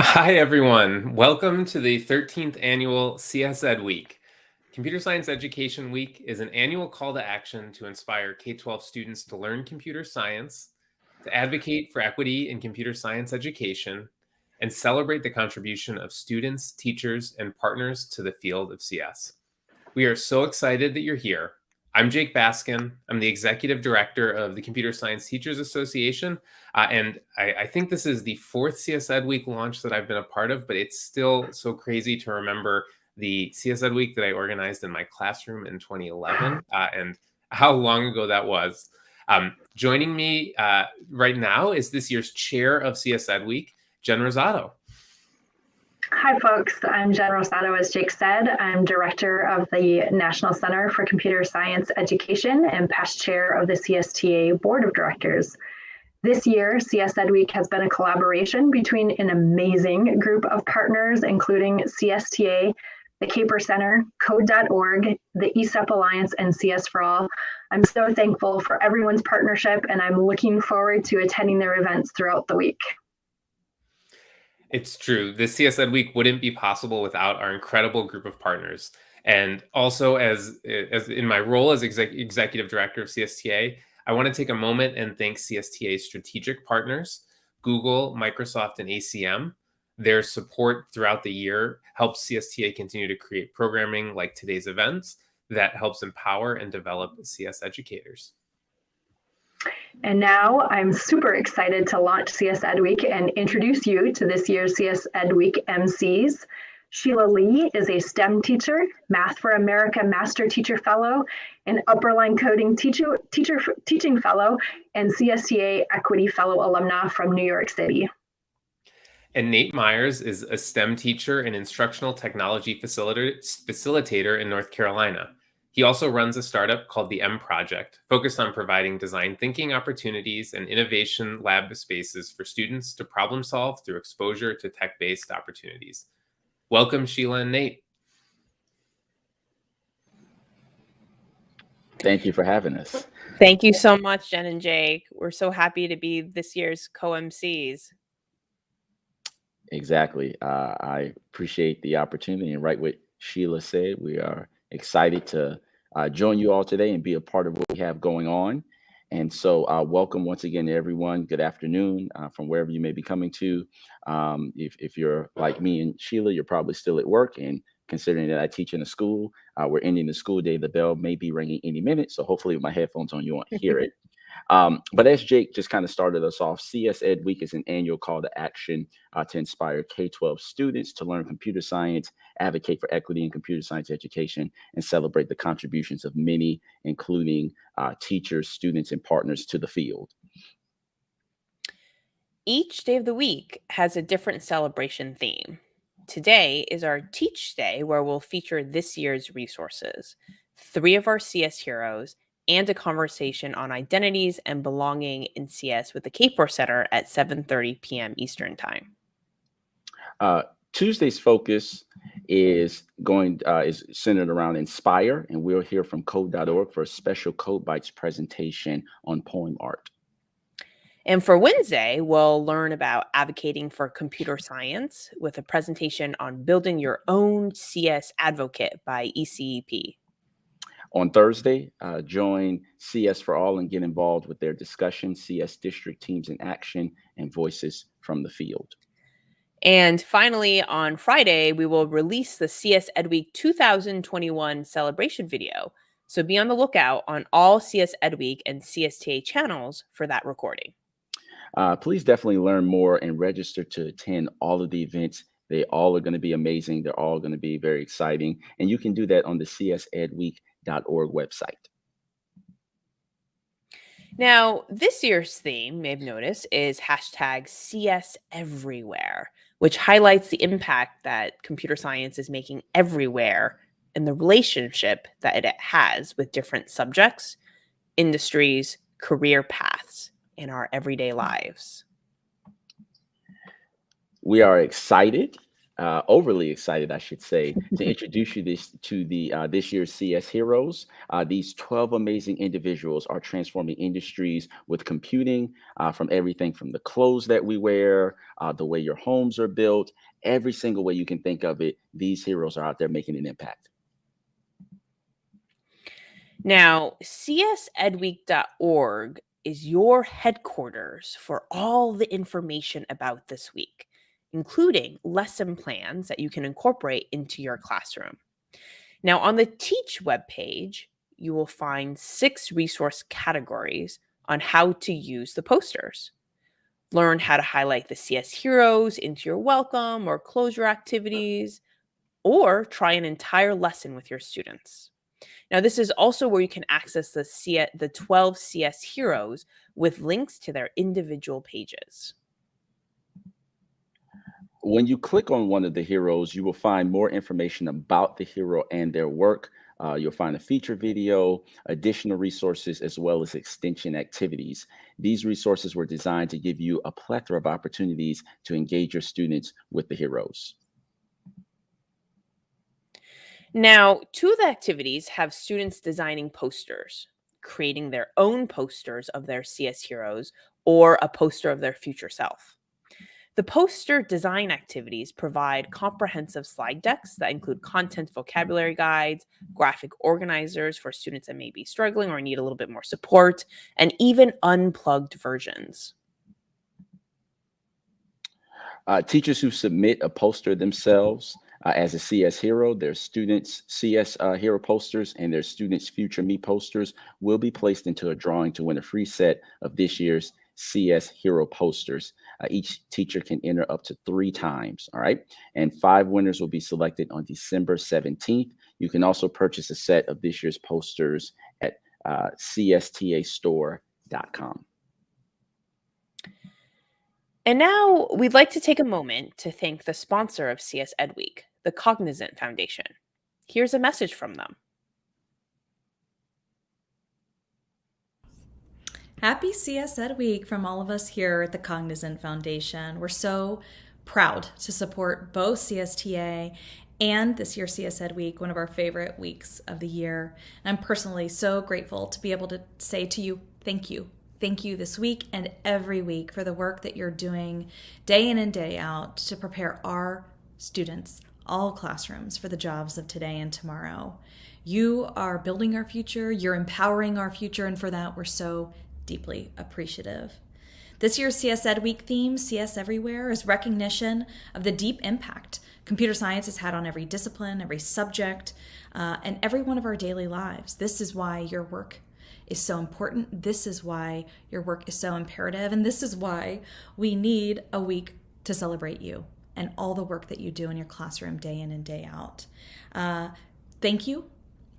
Hi, everyone. Welcome to the 13th annual CSEd Week. Computer Science Education Week is an annual call to action to inspire K-12 students to learn computer science, to advocate for equity in computer science education, and celebrate the contribution of students, teachers, and partners to the field of CS. We are so excited that you're here. I'm Jake Baskin. I'm the Executive Director of the Computer Science Teachers Association. And I think this is the fourth CSEd Week launch that I've been a part of, but it's still so crazy to remember the CSEd Week that I organized in my classroom in 2011 and how long ago that was. Joining me right now is this year's chair of CSEd Week, Jen Rosato. Hi, folks. I'm Jen Rosato, as Jake said. I'm director of the National Center for Computer Science Education and past chair of the CSTA Board of Directors. This year, CSEd Week has been a collaboration between an amazing group of partners, including CSTA, the Caper Center, Code.org, the ESEP Alliance, and CS for All. I'm so thankful for everyone's partnership, and I'm looking forward to attending their events throughout the week. It's true. The CSEd Week wouldn't be possible without our incredible group of partners. And also, as in my role as executive director of CSTA, I want to take a moment and thank CSTA's strategic partners, Google, Microsoft, and ACM. Their support throughout the year helps CSTA continue to create programming like today's events that helps empower and develop CS educators. And now I'm super excited to launch CSEd Week and introduce you to this year's CSEd Week MCs. Sheila Lee is a STEM teacher, Math for America Master Teacher Fellow, and Upperline Coding Teaching Fellow, and CSTA Equity Fellow alumna from New York City. And Nate Myers is a STEM teacher and instructional technology facilitator in North Carolina. He also runs a startup called the M Project, focused on providing design thinking opportunities and innovation lab spaces for students to problem solve through exposure to tech-based opportunities. Welcome, Sheila and Nate. Thank you for having us. Thank you so much, Jen and Jake. We're so happy to be this year's co-MCs. Exactly. I appreciate the opportunity, and right what Sheila said, we are excited to join you all today and be a part of what we have going on. And so welcome once again to everyone. Good afternoon from wherever you may be coming to. If you're like me and Sheila, you're probably still at work, and considering that I teach in a school, we're ending the school day. The bell may be ringing any minute, so hopefully with my headphones on, you won't hear it. But as Jake just kind of started us off, CSEd Week is an annual call to action to inspire K-12 students to learn computer science, advocate for equity in computer science education, and celebrate the contributions of many, including teachers, students, and partners to the field. Each day of the week has a different celebration theme. Today is our Teach Day, where we'll feature this year's resources, 3 of our CS heroes, and a conversation on identities and belonging in CS with the Caper Center at 7:30 p.m. Eastern Time. Tuesday's focus is centered around Inspire, and we'll hear from Code.org for a special Code Bites presentation on poem art. And for Wednesday, we'll learn about advocating for computer science with a presentation on building your own CS advocate by ECEP. On Thursday, join CS for All and get involved with their discussion, CS District Teams in Action, and Voices from the Field. And finally, on Friday, we will release the CSEd Week 2021 celebration video. So be on the lookout on all CSEd Week and CSTA channels for that recording. Please definitely learn more and register to attend all of the events. They all are going to be amazing. They're all going to be very exciting. And you can do that on the CSEdWeek.org website. Now, this year's theme, you may have noticed, is hashtag CS Everywhere, which highlights the impact that computer science is making everywhere and the relationship that it has with different subjects, industries, career paths in our everyday lives. We are excited overly excited, I should say, to introduce you to this year's CS Heroes. These 12 amazing individuals are transforming industries with computing, from everything from the clothes that we wear, the way your homes are built, every single way you can think of it. These heroes are out there making an impact. Now, CSEdWeek.org is your headquarters for all the information about this week, including lesson plans that you can incorporate into your classroom. Now, on the Teach webpage, you will find 6 resource categories on how to use the posters. Learn how to highlight the CS heroes into your welcome or closure activities, or try an entire lesson with your students. Now, this is also where you can access the 12 CS heroes with links to their individual pages. When you click on one of the heroes, you will find more information about the hero and their work. You'll find a feature video, additional resources, as well as extension activities. These resources were designed to give you a plethora of opportunities to engage your students with the heroes. Now, 2 of the activities have students designing posters, creating their own posters of their CS heroes, or a poster of their future self. The poster design activities provide comprehensive slide decks that include content vocabulary guides, graphic organizers for students that may be struggling or need a little bit more support, and even unplugged versions. Teachers who submit a poster themselves as a CS hero, their students' CS hero posters and their students' future me posters will be placed into a drawing to win a free set of this year's CS hero posters. Each teacher can enter up to 3 times. All right. And 5 winners will be selected on December 17th. You can also purchase a set of this year's posters at cstastore.com. And now we'd like to take a moment to thank the sponsor of CSEdWeek, the Cognizant Foundation. Here's a message from them. Happy CSEd Week from all of us here at the Cognizant Foundation. We're so proud to support both CSTA and this year's CSEd Week, one of our favorite weeks of the year. And I'm personally so grateful to be able to say to you, thank you. Thank you this week and every week for the work that you're doing day in and day out to prepare our students, all classrooms, for the jobs of today and tomorrow. You are building our future, you're empowering our future, and for that we're so deeply appreciative. This year's CSEd Week theme, CS Everywhere, is recognition of the deep impact computer science has had on every discipline, every subject, and every one of our daily lives. This is why your work is so important. This is why your work is so imperative. And this is why we need a week to celebrate you and all the work that you do in your classroom day in and day out. Thank you.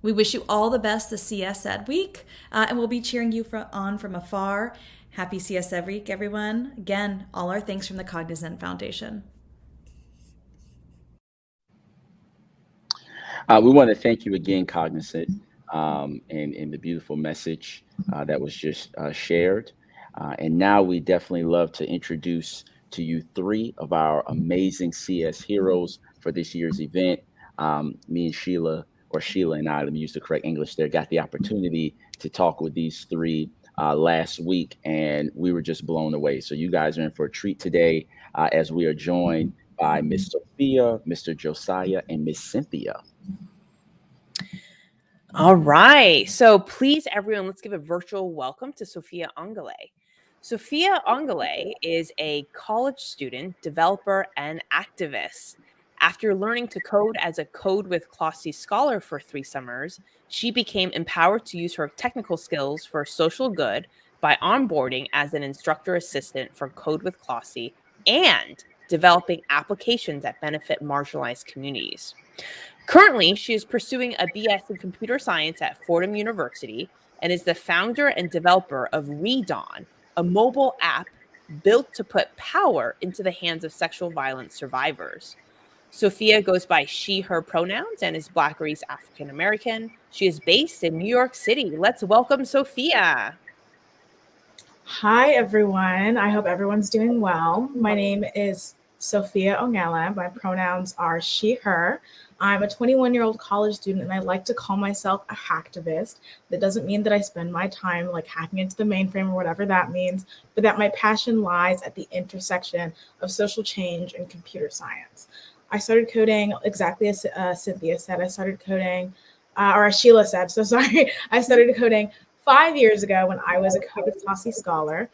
We wish you all the best this CSEd Week, and we'll be cheering you on from afar. Happy CSEd Week, everyone. Again, all our thanks from the Cognizant Foundation. We want to thank you again, Cognizant, and the beautiful message that was just shared. And now we definitely love to introduce to you 3 of our amazing CS heroes for this year's event. Me and Sheila and I, let me use the correct English there, got the opportunity to talk with these 3 last week, and we were just blown away. So you guys are in for a treat today as we are joined by Miss Sophia, Mr. Josiah, and Miss Cynthia. All right. So please, everyone, let's give a virtual welcome to Sophia Angela. Sophia Angela is a college student, developer, and activist. After learning to code as a Code with Clossy scholar for 3 summers, she became empowered to use her technical skills for social good by onboarding as an instructor assistant for Code with Clossy and developing applications that benefit marginalized communities. Currently, she is pursuing a BS in computer science at Fordham University and is the founder and developer of Redawn, a mobile app built to put power into the hands of sexual violence survivors. Sophia goes by she, her pronouns and is Black race African American. She is based in New York City. Let's welcome Sophia. Hi, everyone. I hope everyone's doing well. My name is Sophia Angela. My pronouns are she, her. I'm a 21-year-old college student, and I like to call myself a hacktivist. That doesn't mean that I spend my time like hacking into the mainframe or whatever that means, but that my passion lies at the intersection of social change and computer science. I started coding exactly as Cynthia said. I started coding, or as Sheila said, so sorry. I started coding 5 years ago when I was a Code of Classy Scholar,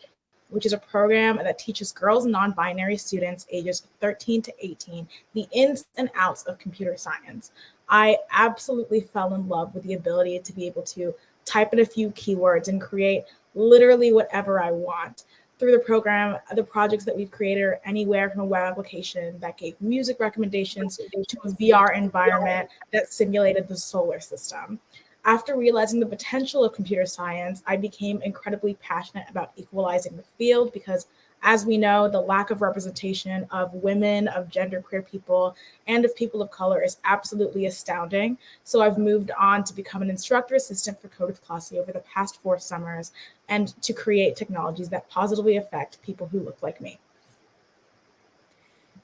which is a program that teaches girls and non-binary students ages 13 to 18 the ins and outs of computer science. I absolutely fell in love with the ability to be able to type in a few keywords and create literally whatever I want. Through the program, the projects that we've created are anywhere from a web application that gave music recommendations to a VR environment that simulated the solar system. After realizing the potential of computer science, I became incredibly passionate about equalizing the field because, as we know, the lack of representation of women, of genderqueer people, and of people of color is absolutely astounding. So I've moved on to become an instructor assistant for Code of Classy over the past 4 summers and to create technologies that positively affect people who look like me.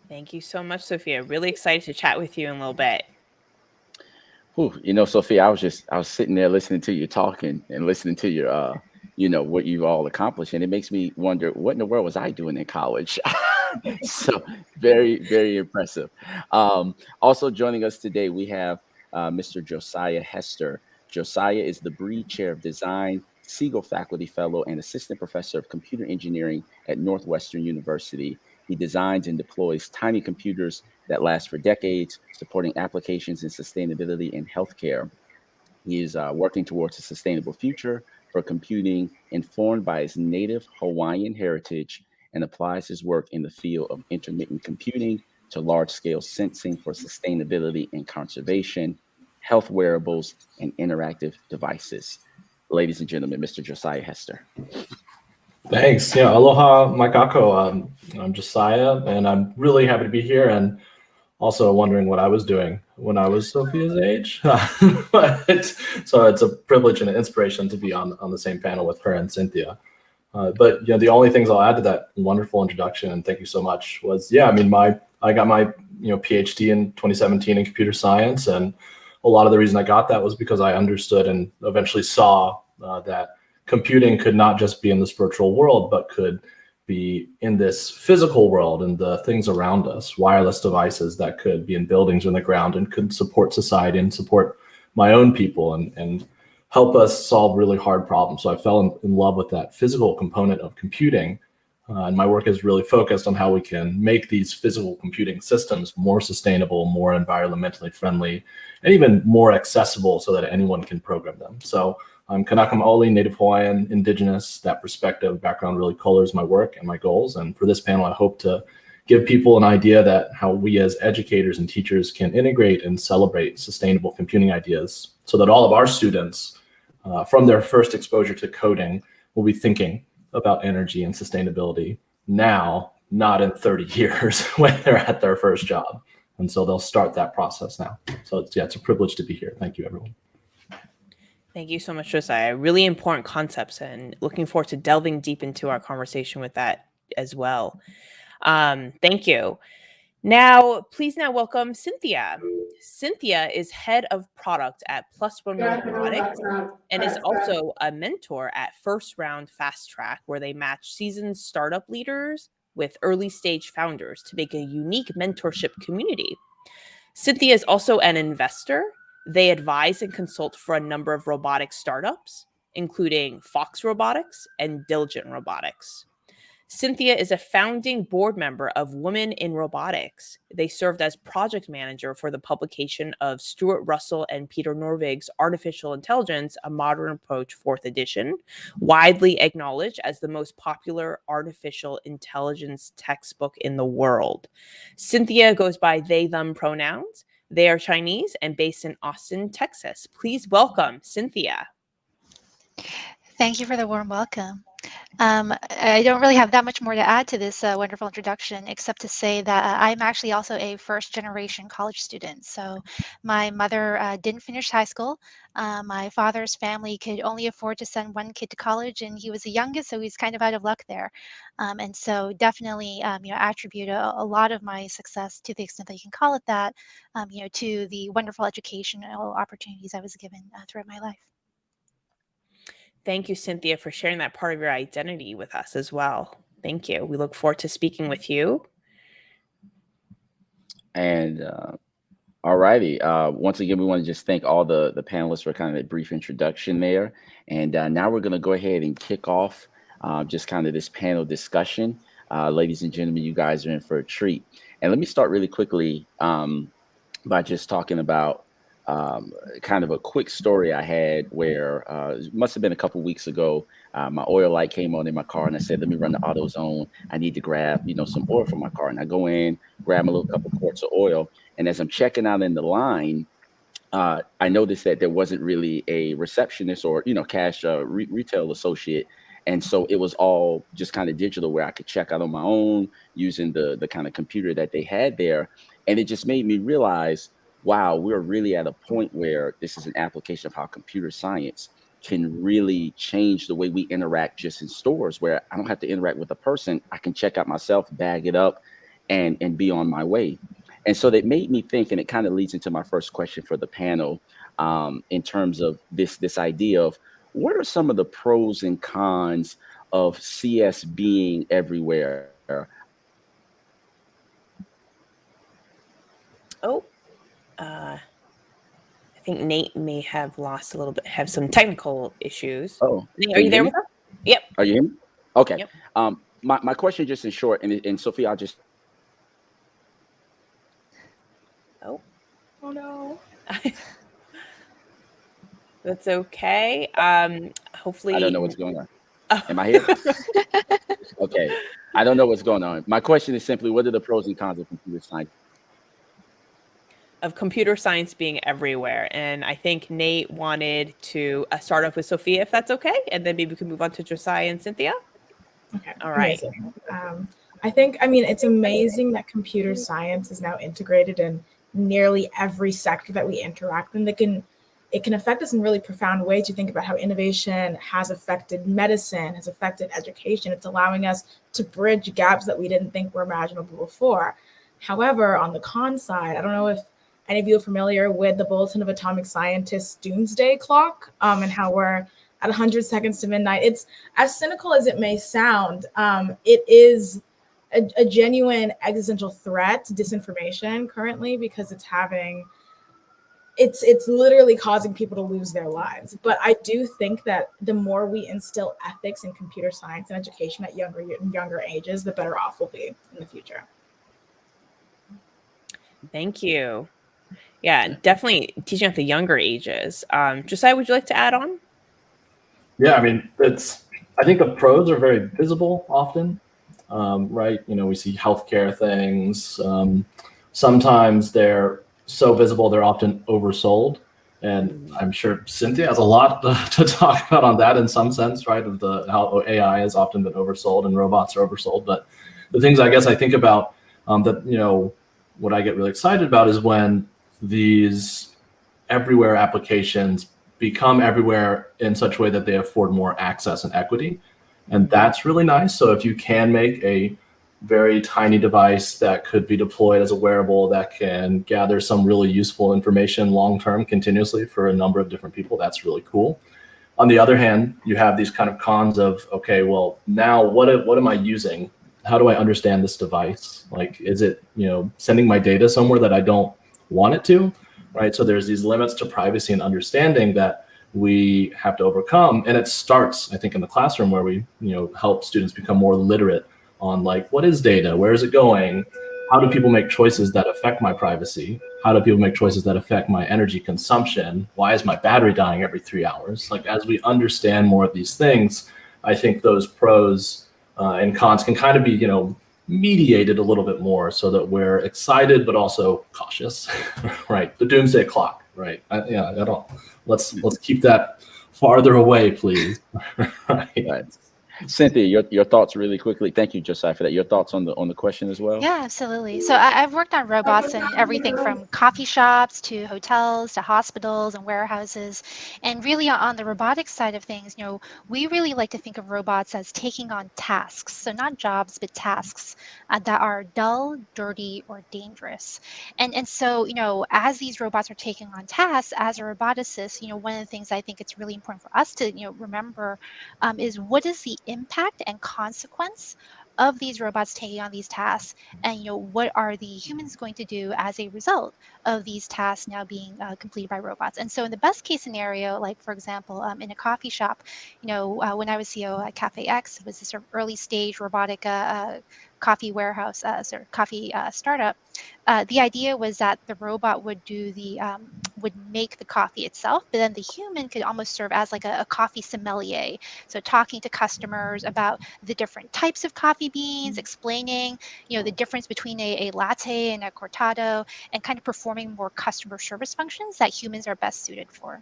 Thank you so much, Sophia. Really excited to chat with you in a little bit. Sophia, I was sitting there listening to you talking and listening to your, what you've all accomplished. And it makes me wonder, what in the world was I doing in college? So very, very impressive. Also joining us today, we have Mr. Josiah Hester. Josiah is the Breed Chair of Design, Siegel Faculty Fellow, and Assistant Professor of Computer Engineering at Northwestern University. He designs and deploys tiny computers that last for decades, supporting applications in sustainability and healthcare. He is working towards a sustainable future for computing informed by his native Hawaiian heritage and applies his work in the field of intermittent computing to large-scale sensing for sustainability and conservation, health wearables, and interactive devices. Ladies and gentlemen, Mr. Josiah Hester. Thanks. Yeah, aloha, Maikako. I'm Josiah, and I'm really happy to be here, and also wondering what I was doing when I was Sophia's age. So it's a privilege and an inspiration to be on the same panel with her and Cynthia. But the only things I'll add to that wonderful introduction, and thank you so much, was I got my PhD in 2017 in computer science, and a lot of the reason I got that was because I understood and eventually saw that computing could not just be in this virtual world, but could be in this physical world and the things around us, wireless devices that could be in buildings or in the ground and could support society and support my own people and help us solve really hard problems. So I fell in love with that physical component of computing. And my work is really focused on how we can make these physical computing systems more sustainable, more environmentally friendly, and even more accessible so that anyone can program them. So I'm Kanaka Maoli, Native Hawaiian, Indigenous. That perspective, background really colors my work and my goals. And for this panel, I hope to give people an idea that how we as educators and teachers can integrate and celebrate sustainable computing ideas so that all of our students, from their first exposure to coding, will be thinking about energy and sustainability now, not in 30 years when they're at their first job. And so they'll start that process now. So it's a privilege to be here. Thank you, everyone. Thank you so much, Josiah. Really important concepts, and looking forward to delving deep into our conversation with that as well. Thank you. Now, please welcome Cynthia. Cynthia is head of product at Plus One Robotics and is also a mentor at First Round Fast Track, where they match seasoned startup leaders with early stage founders to make a unique mentorship community. Cynthia is also an investor. They advise and consult for a number of robotic startups, including Fox Robotics and Diligent Robotics. Cynthia is a founding board member of Women in Robotics. They served as project manager for the publication of Stuart Russell and Peter Norvig's Artificial Intelligence, A Modern Approach, 4th edition, widely acknowledged as the most popular artificial intelligence textbook in the world. Cynthia goes by they, them pronouns. They are Chinese and based in Austin, Texas. Please welcome Cynthia. Thank you for the warm welcome. I don't really have that much more to add to this wonderful introduction, except to say that I'm actually also a first-generation college student. So my mother didn't finish high school. My father's family could only afford to send one kid to college, and he was the youngest, so he's kind of out of luck there. And so definitely, attribute a lot of my success, to the extent that you can call it that, to the wonderful educational opportunities I was given throughout my life. Thank you, Cynthia, for sharing that part of your identity with us as well. Thank you. We look forward to speaking with you. And all righty. Once again, we want to just thank all the panelists for kind of a brief introduction there. And now we're going to go ahead and kick off just kind of this panel discussion. Ladies and gentlemen, you guys are in for a treat. And let me start really quickly by just talking about kind of a quick story I had where it must have been a couple weeks ago. My oil light came on in my car, and I said, let me run the AutoZone. I need to grab, some oil for my car. And I go in, grab a little couple quarts of oil. And as I'm checking out in the line, I noticed that there wasn't really a receptionist or, cash retail associate. And so it was all just kind of digital, where I could check out on my own using the kind of computer that they had there. And it just made me realize, wow, we're really at a point where this is an application of how computer science can really change the way we interact just in stores, where I don't have to interact with a person. I can check out myself, bag it up, and be on my way. And so that made me think, and it kind of leads into my first question for the panel, in terms of this idea of what are some of the pros and cons of CS being everywhere? I think Nate may have lost a little bit, have some technical issues. Oh, Nate, are you there with us? Yep. Are you hearing me? Okay. Yep. My question, just in short, and Sophia, I'll just. Oh no. That's okay. Hopefully. I don't know what's going on. Am I here? Okay. I don't know what's going on. My question is simply, what are the pros and cons of computer science? Of computer science being everywhere. And I think Nate wanted to start off with Sophia, if that's okay. And then maybe we can move on to Josiah and Cynthia. Okay. All right. It's amazing that computer science is now integrated in nearly every sector that we interact in. It can affect us in really profound ways. You think about how innovation has affected medicine, has affected education. It's allowing us to bridge gaps that we didn't think were imaginable before. However, on the con side, I don't know if any of you are familiar with the Bulletin of Atomic Scientists doomsday clock, and how we're at 100 seconds to midnight. It's as cynical as it may sound. It is a genuine existential threat to disinformation currently, because it's literally causing people to lose their lives. But I do think that the more we instill ethics in computer science and education at younger ages, the better off we'll be in the future. Thank you. Yeah, definitely teaching at the younger ages. Josiah, would you like to add on? Yeah, I mean, I think the pros are very visible often, right? We see healthcare things. Sometimes they're so visible, they're often oversold. And I'm sure Cynthia has a lot to talk about on that in some sense, right? Of how AI has often been oversold and robots are oversold. But the things I guess I think about that, what I get really excited about is when these everywhere applications become everywhere in such a way that they afford more access and equity. And that's really nice. So if you can make a very tiny device that could be deployed as a wearable that can gather some really useful information long-term continuously for a number of different people, that's really cool. On the other hand, you have these kind of cons of, okay, well, now what am I using? How do I understand this device? Like, is it, sending my data somewhere that I don't want it to, right? So there's these limits to privacy and understanding that we have to overcome. And it starts, I think, in the classroom, where we, help students become more literate on, like, what is data? Where is it going? How do people make choices that affect my privacy? How do people make choices that affect my energy consumption? Why is my battery dying every 3 hours? Like, as we understand more of these things, I think those pros and cons can kind of be, mediated a little bit more, so that we're excited but also cautious, right? The doomsday clock, right? Let's keep that farther away, please. Right. Cynthia, your thoughts really quickly. Thank you, Josiah, for that. Your thoughts on the question as well? Yeah, absolutely. So I've worked on robots in everything from coffee shops to hotels to hospitals and warehouses. And really on the robotics side of things, we really like to think of robots as taking on tasks. So not jobs, but tasks that are dull, dirty, or dangerous. And so, as these robots are taking on tasks, as a roboticist, one of the things I think it's really important for us to, remember is what is the impact and consequence of these robots taking on these tasks, and what are the humans going to do as a result of these tasks now being completed by robots. And so in the best case scenario, like for example in a coffee shop, when I was CEO at Cafe X, it was this sort of early stage robotic coffee warehouse, coffee startup. The idea was that the robot would do would make the coffee itself, but then the human could almost serve as like a coffee sommelier. So talking to customers about the different types of coffee beans, explaining, the difference between a latte and a cortado, and kind of performing more customer service functions that humans are best suited for.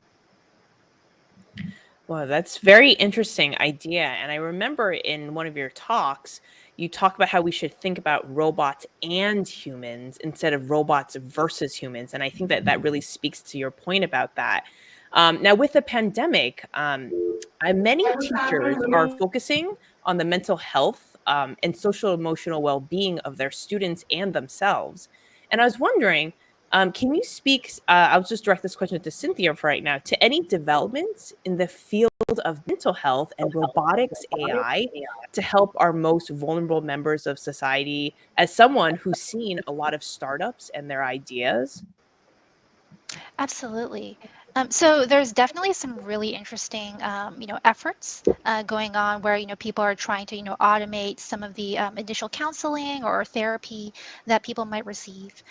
Well, that's very interesting idea. And I remember in one of your talks, you talk about how we should think about robots and humans instead of robots versus humans. And I think that really speaks to your point about that. Now, with the pandemic, many teachers are focusing on the mental health and social emotional well-being of their students and themselves. And I was wondering, can you speak, I'll just direct this question to Cynthia for right now, to any developments in the field of mental health and robotics AI to help our most vulnerable members of society, as someone who's seen a lot of startups and their ideas? Absolutely. So there's definitely some really interesting, efforts going on where, people are trying to, automate some of the initial counseling or therapy that people might receive.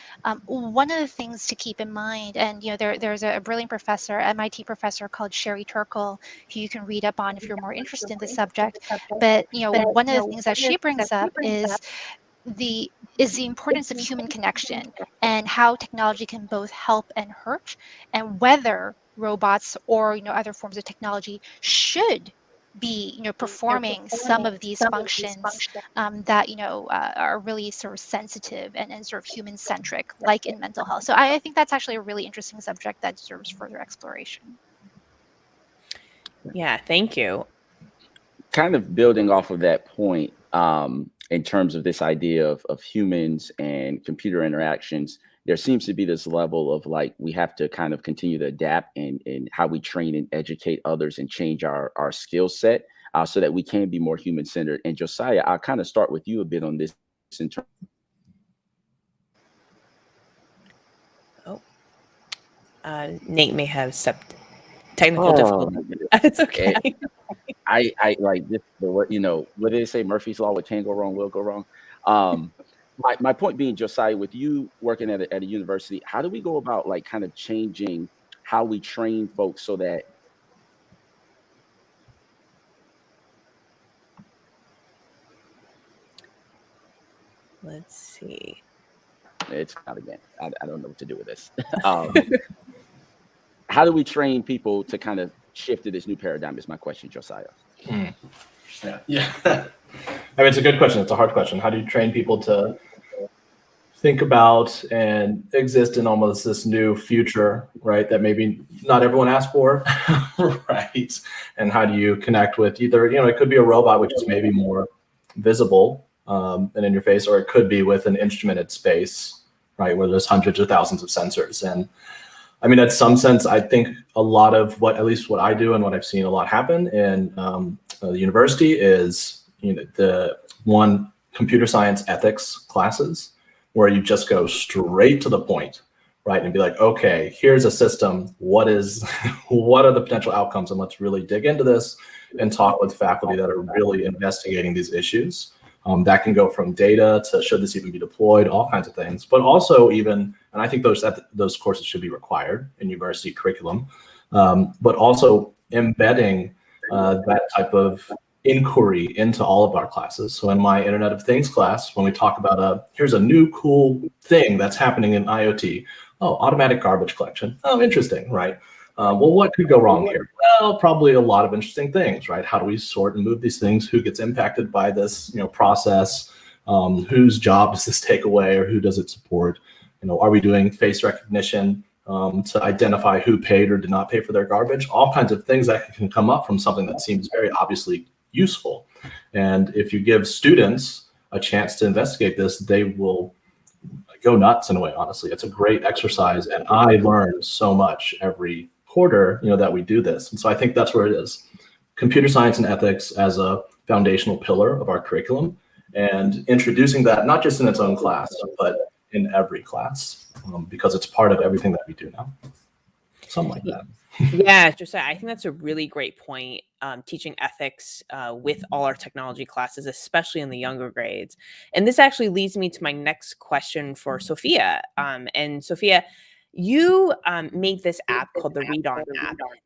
One of the things to keep in mind, and, there's a brilliant professor, MIT professor called Sherry Turkle, who you can read up on if you're more interested in the subject. But, one of the things that she brings up is the importance of human connection and how technology can both help and hurt, and whether robots or other forms of technology should be performing some of these functions that are really sort of sensitive and sort of human centric, like in mental health. So I think that's actually a really interesting subject that deserves further exploration. Yeah, thank you. Kind of building off of that point, in terms of this idea of humans and computer interactions, there seems to be this level of like, we have to kind of continue to adapt in how we train and educate others and change our skill set so that we can be more human centered. And Josiah, I'll kind of start with you a bit on this in terms. Nate may have technical difficulties. It's okay. I like this, what did they say? Murphy's Law, what can go wrong will go wrong. My point being, Josiah, with you working at a university, how do we go about like kind of changing how we train folks so that let's see. It's not again. I don't know what to do with this. How do we train people to kind of shift to this new paradigm is my question, Josiah. Yeah. I mean, it's a good question. It's a hard question. How do you train people to think about and exist in almost this new future, right? That maybe not everyone asked for, right? And how do you connect with either, it could be a robot, which is maybe more visible and in your face, or it could be with an instrumented space, right? Where there's hundreds or thousands of sensors. And I mean, in some sense, I think a lot of at least what I do and what I've seen a lot happen in the university is, the computer science ethics classes where you just go straight to the point, right? And be like, okay, here's a system. What are the potential outcomes? And let's really dig into this and talk with faculty that are really investigating these issues. That can go from data to should this even be deployed, all kinds of things, but also even, and I think those courses should be required in university curriculum, but also embedding that type of inquiry into all of our classes. So in my Internet of Things class, when we talk about here's a new cool thing that's happening in IoT, automatic garbage collection. Oh, interesting, right? Well, what could go wrong here? Well, probably a lot of interesting things, right? How do we sort and move these things? Who gets impacted by this, process? Whose job does this take away, or who does it support? Are we doing face recognition to identify who paid or did not pay for their garbage? All kinds of things that can come up from something that seems very obviously useful. And if you give students a chance to investigate this, they will go nuts in a way, honestly. It's a great exercise, and I learn so much every quarter, that we do this. And so I think that's where it is. Computer science and ethics as a foundational pillar of our curriculum, and introducing that not just in its own class, but in every class, because it's part of everything that we do now. Something like that. Yeah, Josiah, I think that's a really great point. Teaching ethics with all our technology classes, especially in the younger grades. And this actually leads me to my next question for Sophia. And Sophia, you made this app called the Read On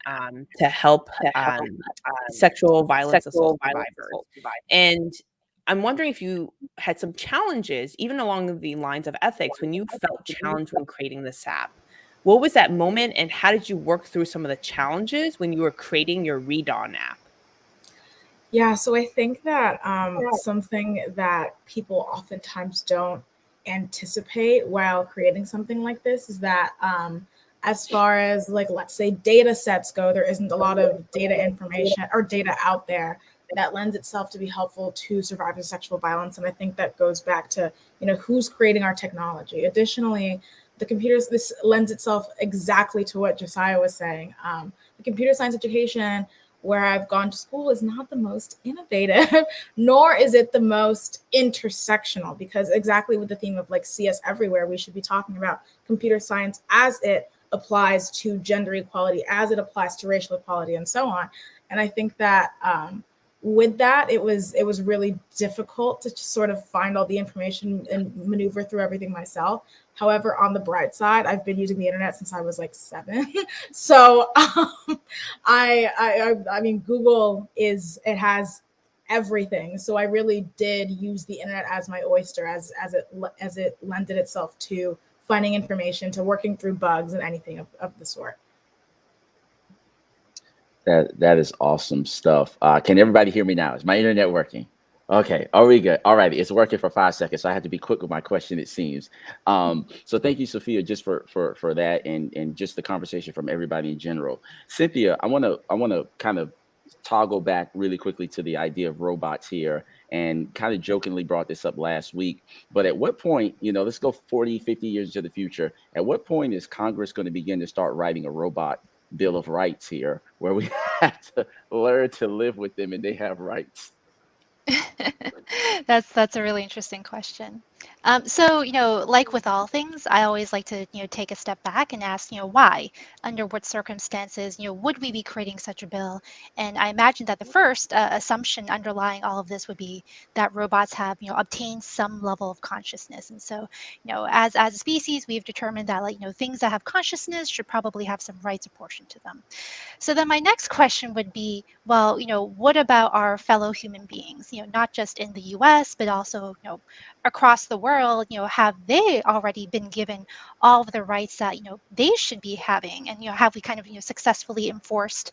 app to help sexual violence assault survivors. And I'm wondering if you had some challenges, even along the lines of ethics, when you felt challenged when creating this app. What was that moment, and how did you work through some of the challenges when you were creating your Read On app? Yeah, so I think that something that people oftentimes don't anticipate while creating something like this is that as far as, like, let's say data sets go, there isn't a lot of data information or data out there that lends itself to be helpful to survivors of sexual violence. And I think that goes back to, who's creating our technology. Additionally, this lends itself exactly to what Josiah was saying. The computer science education where I've gone to school is not the most innovative, nor is it the most intersectional, because exactly with the theme of like CS everywhere, we should be talking about computer science as it applies to gender equality, as it applies to racial equality, and so on. And I think that with that, it was really difficult to sort of find all the information and maneuver through everything myself. However, on the bright side, I've been using the internet since I was like 7. So I mean, Google it has everything. So I really did use the internet as my oyster, as it lended itself to finding information, to working through bugs and anything of the sort. That is awesome stuff. Can everybody hear me now? Is my internet working? Okay, are we good? All right, it's working for 5 seconds, so I had to be quick with my question, it seems. So thank you, Sophia, just for that and just the conversation from everybody in general. Cynthia, I want to kind of toggle back really quickly to the idea of robots here, and kind of jokingly brought this up last week. But at what point, let's go 40, 50 years into the future, at what point is Congress going to begin to start writing a robot Bill of Rights here, where we have to learn to live with them and they have rights? That's a really interesting question. So, like with all things, I always like to, take a step back and ask, why, under what circumstances, would we be creating such a bill? And I imagine that the first assumption underlying all of this would be that robots have, obtained some level of consciousness. And so, as a species, we've determined that, things that have consciousness should probably have some rights apportioned to them. So then my next question would be, well, what about our fellow human beings? Not just in the US, but also, across the world, have they already been given all of the rights that, they should be having? And, have we kind of, successfully enforced,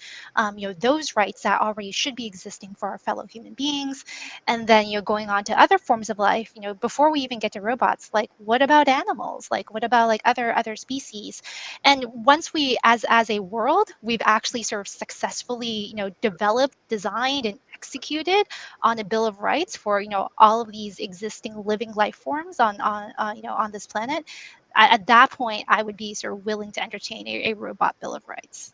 those rights that already should be existing for our fellow human beings? And then, going on to other forms of life, before we even get to robots, like, what about animals? Like, what about like other species? And once we, as a world, we've actually sort of successfully, developed, designed, and executed on a Bill of Rights for all of these existing living life forms on this planet, at that point I would be sort of willing to entertain a robot Bill of Rights.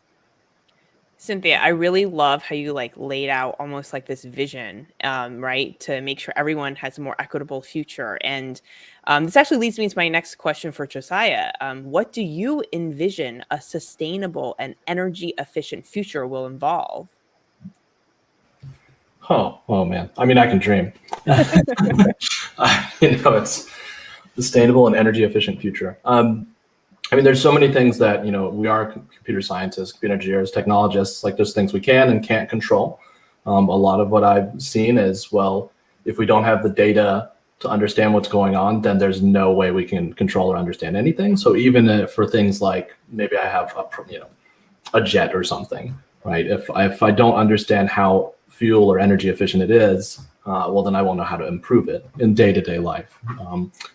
Cynthia, I really love how you laid out almost like this vision, right, to make sure everyone has a more equitable future. And this actually leads me to my next question for Josiah. What do you envision a sustainable and energy efficient future will involve? Oh man. I mean, I can dream. It's sustainable and energy efficient future. I mean, there's so many things that, we are computer scientists, computer engineers, technologists, like there's things we can and can't control. A lot of what I've seen is, well, if we don't have the data to understand what's going on, then there's no way we can control or understand anything. So even for things like maybe I have a jet or something, right? If I don't understand how fuel or energy efficient it is, well, then I won't know how to improve it in day-to-day life.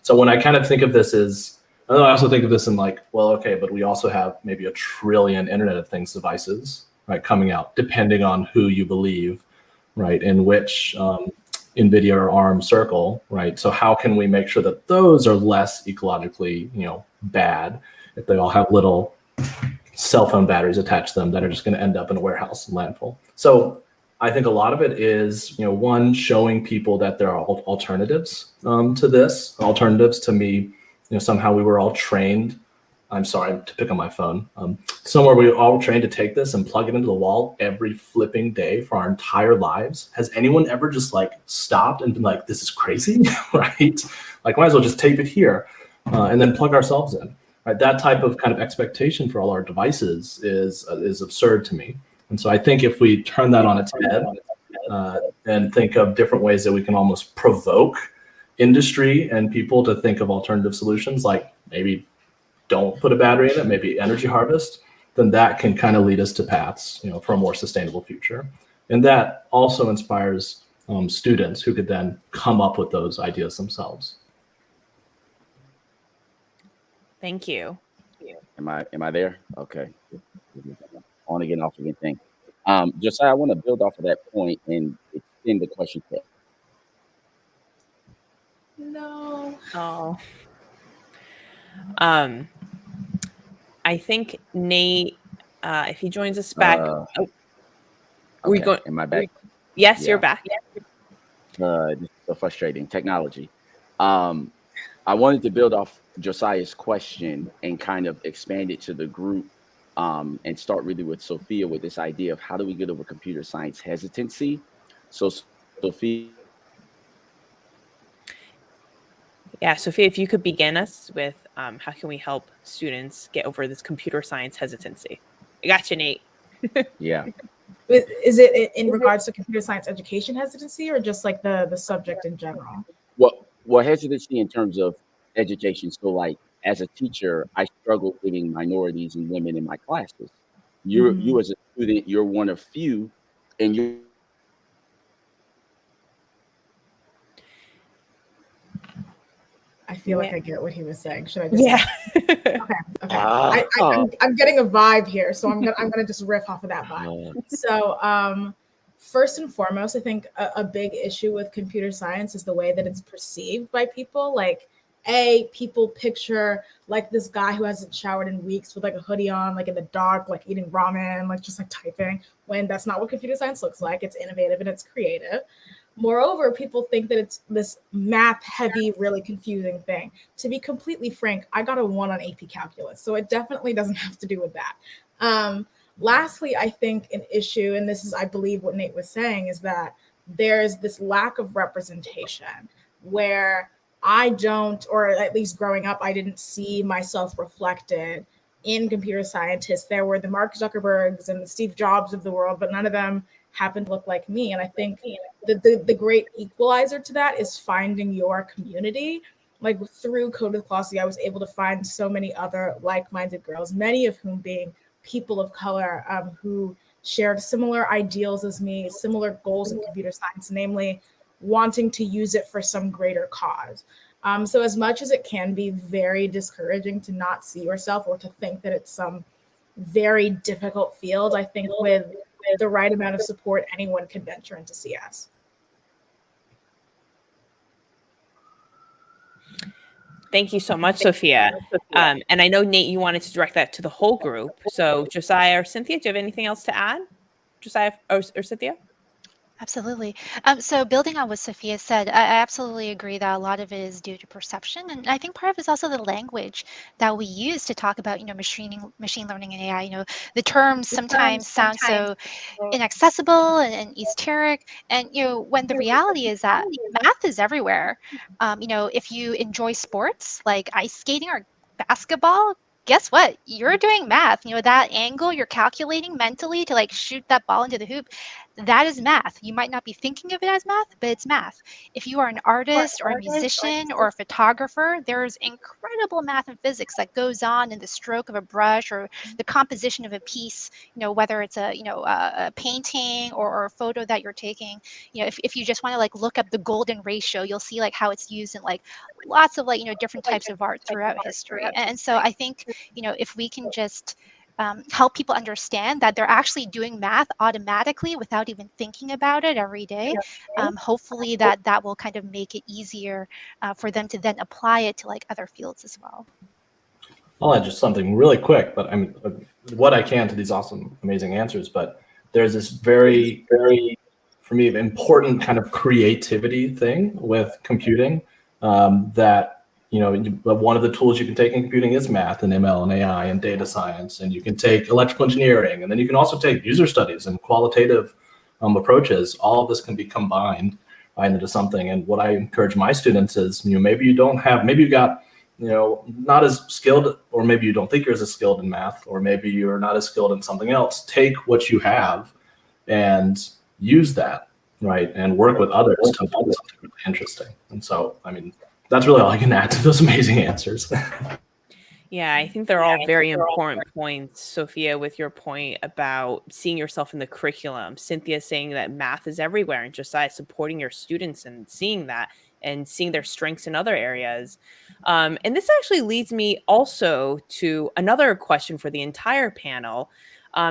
So when I kind of think of this as, I also think of this in like, well, okay, but we also have maybe 1 trillion Internet of Things devices, right, coming out, depending on who you believe, right, in which NVIDIA or ARM circle, right? So how can we make sure that those are less ecologically, bad if they all have little cell phone batteries attached to them that are just going to end up in a warehouse and landfill? So I think a lot of it is, one, showing people that there are alternatives to this, alternatives to me. Somehow we were all trained. I'm sorry to pick on my phone. Somewhere we were all trained to take this and plug it into the wall every flipping day for our entire lives. Has anyone ever just like stopped and been like, this is crazy, right? Like, might as well just tape it here and then plug ourselves in, right? That type of kind of expectation for all our devices is absurd to me. And so I think if we turn that on its head and think of different ways that we can almost provoke industry and people to think of alternative solutions, like maybe don't put a battery in it, maybe energy harvest, then that can kind of lead us to paths, for a more sustainable future. And that also inspires students who could then come up with those ideas themselves. Thank you. Am I there? Okay. On again, off again thing. Josiah, I want to build off of that point and extend the question to. No. Oh. I think Nate, if he joins us back, we going? Am I back? Yes, you're back. This is so frustrating. Technology. I wanted to build off Josiah's question and kind of expand it to the group and start really with Sophia with this idea of how do we get over computer science hesitancy? So Sophia. Yeah, Sophia, if you could begin us with how can we help students get over this computer science hesitancy? I got you, Nate. Yeah. Is it in regards to computer science education hesitancy or just like the subject in general? Well, hesitancy in terms of education. So like as a teacher, I struggle getting minorities and women in my classes. You as a student, you're one of few, and you. I feel like I get what he was saying. Should I just? Yeah. Okay. I'm getting a vibe here, so I'm gonna just riff off of that vibe. So, first and foremost, I think a big issue with computer science is the way that it's perceived by people. Like, people picture like this guy who hasn't showered in weeks with like a hoodie on, like in the dark, like eating ramen, like just like typing, when that's not what computer science looks like. It's innovative and it's creative. Moreover, people think that it's this math heavy, really confusing thing. To be completely frank, I got a 1 on AP calculus, so it definitely doesn't have to do with that. Lastly, I think an issue, and this is, I believe, what Nate was saying, is that there's this lack of representation where I don't, or at least growing up, I didn't see myself reflected in computer scientists. There were the Mark Zuckerbergs and the Steve Jobs of the world, but none of them happen to look like me. And I think the great equalizer to that is finding your community. Like through Code with Clossie, I was able to find so many other like-minded girls, many of whom being people of color who shared similar ideals as me, similar goals in computer science, namely wanting to use it for some greater cause. So as much as it can be very discouraging to not see yourself or to think that it's some very difficult field, I think with the right amount of support, anyone can venture into CS. Thank you so much, Sophia. And I know, Nate, you wanted to direct that to the whole group. So Josiah or Cynthia, do you have anything else to add? Josiah or Cynthia? Absolutely. So building on what Sophia said, I absolutely agree that a lot of it is due to perception. And I think part of it is also the language that we use to talk about, machine learning and AI. The terms sometimes sound so inaccessible and esoteric. And, when the reality is that math is everywhere. If you enjoy sports like ice skating or basketball, guess what? You're doing math. That angle you're calculating mentally to like shoot that ball into the hoop. that is math. You might not be thinking of it as math, but it's math. If you are an artist or a musician or a photographer, there's incredible math and physics that goes on in the stroke of a brush or the composition of a piece, whether it's a painting or a photo that you're taking. If you just want to like look up the golden ratio, you'll see like how it's used in like lots of different types of art throughout history. And so I think, if we can just help people understand that they're actually doing math automatically without even thinking about it every day. Hopefully that will kind of make it easier for them to then apply it to like other fields as well. I'll add just something really quick, but I mean, what I can to these awesome, amazing answers. But there's this very, very, for me, important kind of creativity thing with computing that, one of the tools you can take in computing is math and ML and AI and data science, and you can take electrical engineering, and then you can also take user studies and qualitative approaches. All of this can be combined into something. And what I encourage my students is, maybe you got, not as skilled, or maybe you don't think you're as skilled in math, or maybe you're not as skilled in something else. Take what you have and use that, right? And work with others to build something really interesting. And so, I mean, that's really all I can add to those amazing answers. Yeah, I think they're all very important points, Sophia, with your point about seeing yourself in the curriculum. Cynthia saying that math is everywhere, and Josiah supporting your students and seeing that and seeing their strengths in other areas. And this actually leads me also to another question for the entire panel.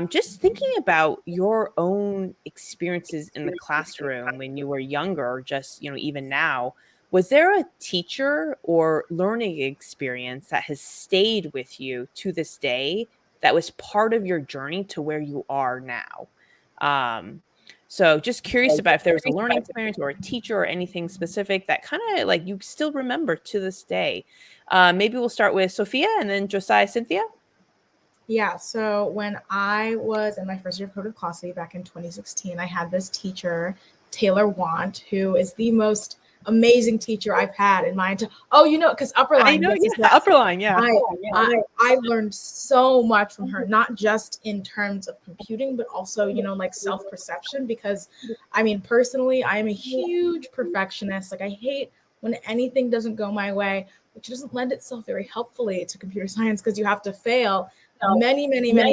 Just thinking about your own experiences in the classroom when you were younger, or just, even now. Was there a teacher or learning experience that has stayed with you to this day that was part of your journey to where you are now? So just curious about if there was a learning experience or a teacher or anything specific that kind of like you still remember to this day. Maybe we'll start with Sophia and then Josiah, Cynthia. Yeah, so when I was in my first year of code of philosophy back in 2016, I had this teacher, Taylor Want, who is the most amazing teacher I've had in my entire. Because Upperline. I know, Upperline. Yeah. I learned so much from her, not just in terms of computing, but also like self-perception. Because I mean, personally, I am a huge perfectionist. Like I hate when anything doesn't go my way, which doesn't lend itself very helpfully to computer science because you have to fail many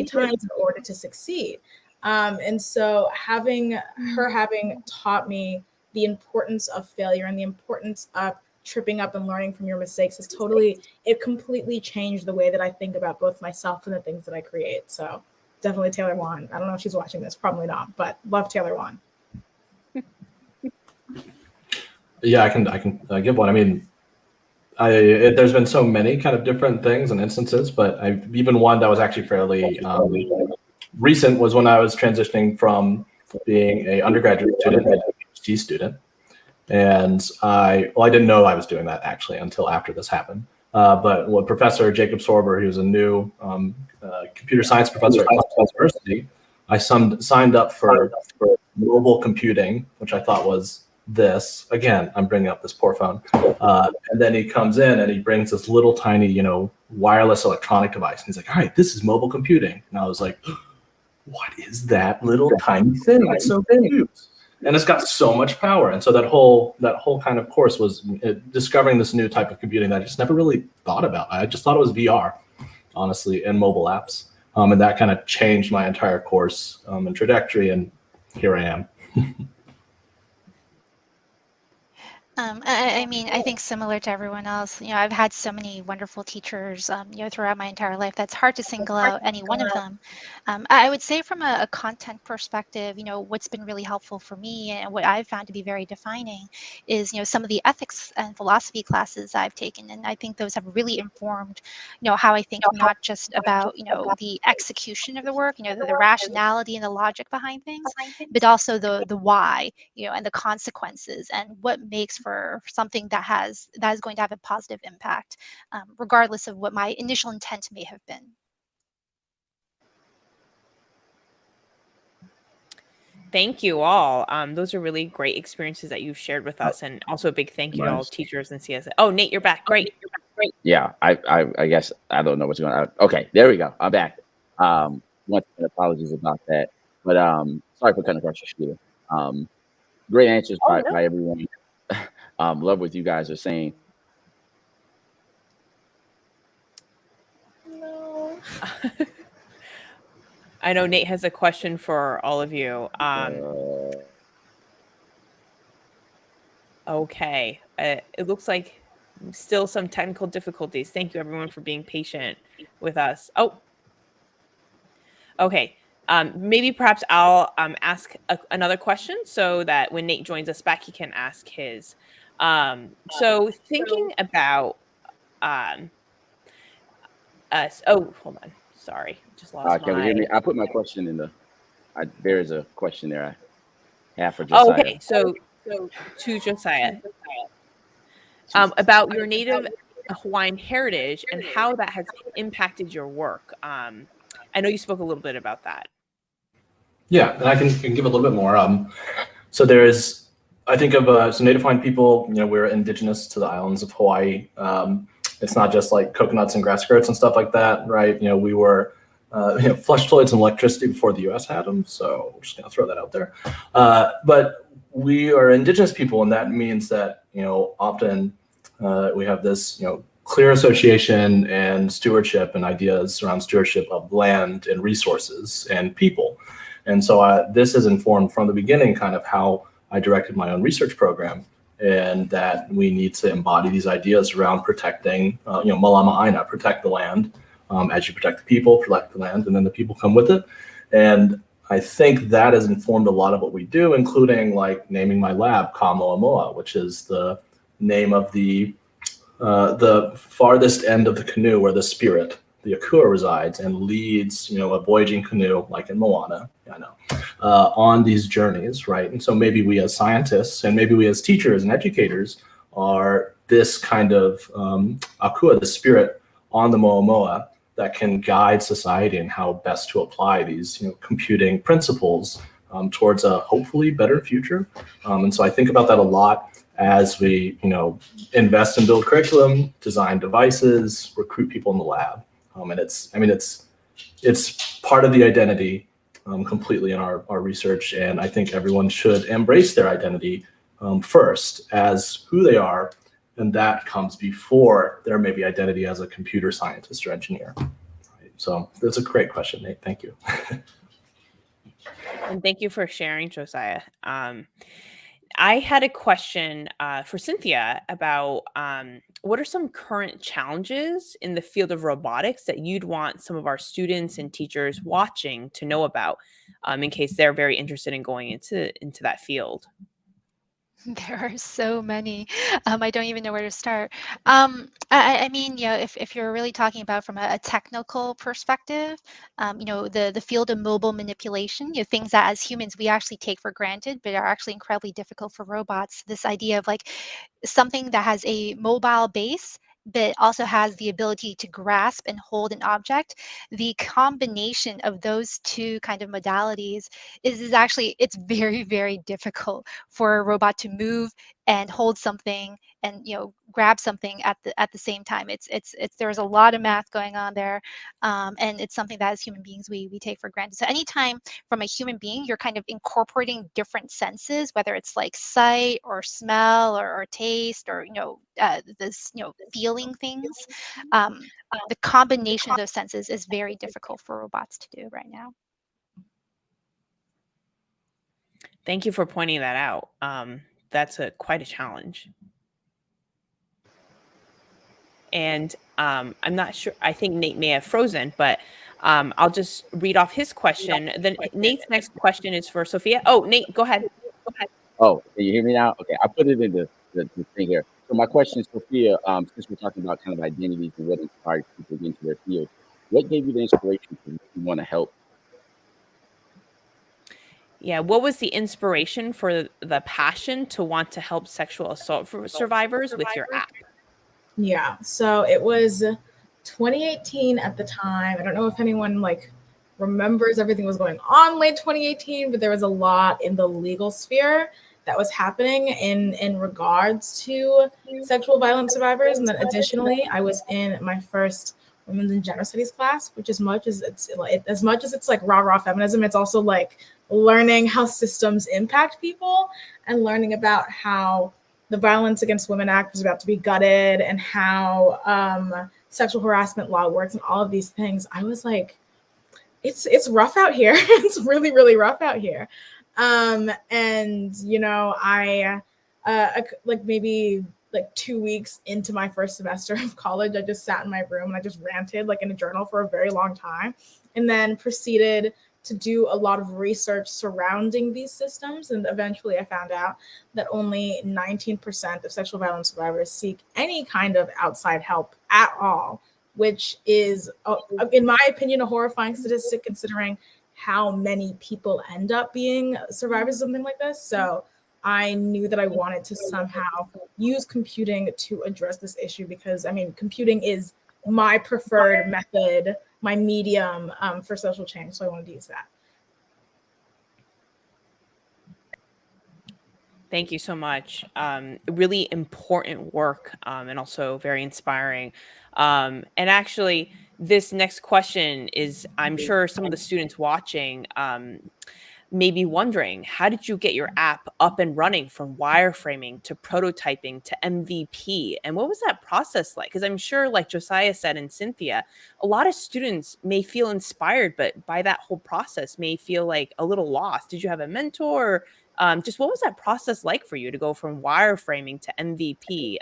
times in order to succeed. And so having taught me the importance of failure and the importance of tripping up and learning from your mistakes it completely changed the way that I think about both myself and the things that I create. So definitely Taylor Wan. I don't know if she's watching this, probably not, but love Taylor Wan. Yeah, I can give one. I mean, there's been so many kind of different things and instances, but even one that was actually fairly recent was when I was transitioning from being an undergraduate student to a PhD student. And I didn't know I was doing that actually until after this happened. But Professor Jacob Sorber, he was a new computer science professor at Columbia University, I signed up for mobile computing, which I thought was this. Again, I'm bringing up this poor phone. And then he comes in and he brings this little tiny, wireless electronic device. And he's like, all right, this is mobile computing. And I was like, what is that little tiny thing? It's so cute. And it's got so much power. And so that whole kind of course was discovering this new type of computing that I just never really thought about. I just thought it was VR, honestly, and mobile apps. And that kind of changed my entire course and trajectory. And here I am. I mean, I think similar to everyone else, I've had so many wonderful teachers, throughout my entire life. That's hard to single out any one of them. I would say from a content perspective, what's been really helpful for me and what I've found to be very defining is, some of the ethics and philosophy classes I've taken. And I think those have really informed, how I think not just about, the execution of the work, the rationality and the logic behind things, but also the why, and the consequences and what makes for something that is going to have a positive impact, regardless of what my initial intent may have been. Thank you all. Those are really great experiences that you've shared with us, and also a big thank you to all teachers and CSE. Oh, Nate, you're back. Great. Yeah, I guess I don't know what's going on. Okay, there we go. I'm back. Once again, apologies about that. But so Sorry for cutting across your Sheila. Great answers Oh, no. by everyone. Love what you guys are saying. No. I know Nate has a question for all of you. Okay. It looks like still some technical difficulties. Thank you, everyone, for being patient with us. Oh, okay. Maybe perhaps I'll ask another question so that when Nate joins us back, he can ask his. So thinking about us. Oh, hold on. Sorry, just lost Can we hear me? I put my question in the. There's a question there I have for Josiah. Oh, okay. So to Josiah, about your native Hawaiian heritage and how that has impacted your work. I know you spoke a little bit about that. Yeah, and I can give a little bit more. So there is, I think of so Native Hawaiian people. We're indigenous to the islands of Hawaii. It's not just like coconuts and grass skirts and stuff like that, right? We were flush toilets and electricity before the U.S. had them. So we're just gonna throw that out there. But we are indigenous people, and that means that often we have this clear association and stewardship and ideas around stewardship of land and resources and people. And so this has informed from the beginning kind of how I directed my own research program, and that we need to embody these ideas around protecting, malama aina, protect the land. As you protect the people, protect the land, and then the people come with it. And I think that has informed a lot of what we do, including like naming my lab Kamoamoa, which is the name of the farthest end of the canoe where the spirit, the akua, resides and leads, a voyaging canoe, like in Moana, on these journeys, right? And so maybe we as scientists and maybe we as teachers and educators are this kind of akua, the spirit on the Moamoa that can guide society and how best to apply these, computing principles towards a hopefully better future. And so I think about that a lot as we, invest and build curriculum, design devices, recruit people in the lab. And it's part of the identity completely in our research. And I think everyone should embrace their identity first as who they are. And that comes before their maybe identity as a computer scientist or engineer. Right? So that's a great question, Nate. Thank you. And thank you for sharing, Josiah. I had a question for Cynthia about what are some current challenges in the field of robotics that you'd want some of our students and teachers watching to know about in case they're very interested in going into that field? There are so many. I don't even know where to start. I mean, if you're really talking about from a technical perspective, the field of mobile manipulation, things that as humans we actually take for granted, but are actually incredibly difficult for robots. This idea of like something that has a mobile base, but also has the ability to grasp and hold an object. The combination of those two kind of modalities is actually, it's very, very difficult for a robot to move and hold something and grab something at the same time. It's there's a lot of math going on there, and it's something that as human beings we take for granted. So anytime from a human being you're kind of incorporating different senses, whether it's like sight or smell or taste or this feeling things, the combination of those senses is very difficult for robots to do right now. Thank you for pointing that out. That's quite a challenge. And I'm not sure, I think Nate may have frozen, but I'll just read off his question. Then Nate's next question is for Sophia. Oh, Nate, go ahead. Oh, can you hear me now? Okay, I put it in the thing here. So my question is, Sophia, since we're talking about kind of identities and what inspired people to get into their field, what gave you the inspiration to want to help? Yeah, what was the inspiration for the passion to want to help sexual assault survivors with your app? Yeah, so it was 2018 at the time. I don't know if anyone remembers everything was going on late 2018, but there was a lot in the legal sphere that was happening in regards to sexual violence survivors. And then additionally, I was in my first women's and gender studies class, which as much as it's like rah feminism, it's also like learning how systems impact people and learning about how the Violence Against Women Act was about to be gutted and how sexual harassment law works and all of these things. I was like, it's rough out here. It's really, really rough out here. And you know, I like maybe like 2 weeks into my first semester of college, I just sat in my room and I just ranted like in a journal for a very long time, and then proceeded to do a lot of research surrounding these systems. And eventually I found out that only 19% of sexual violence survivors seek any kind of outside help at all, which is, in my opinion, a horrifying statistic considering how many people end up being survivors of something like this. So I knew that I wanted to somehow use computing to address this issue because, I mean, computing is my preferred method, my medium for social change. So I wanted to use that. Thank you so much. Really important work and also very inspiring. And actually, this next question is, I'm sure some of the students watching may be wondering, how did you get your app up and running from wireframing to prototyping to MVP? And what was that process like? Because I'm sure, like Josiah said and Cynthia, a lot of students may feel inspired, but by that whole process may feel like a little lost. Did you have a mentor? Just what was that process like for you to go from wireframing to MVP?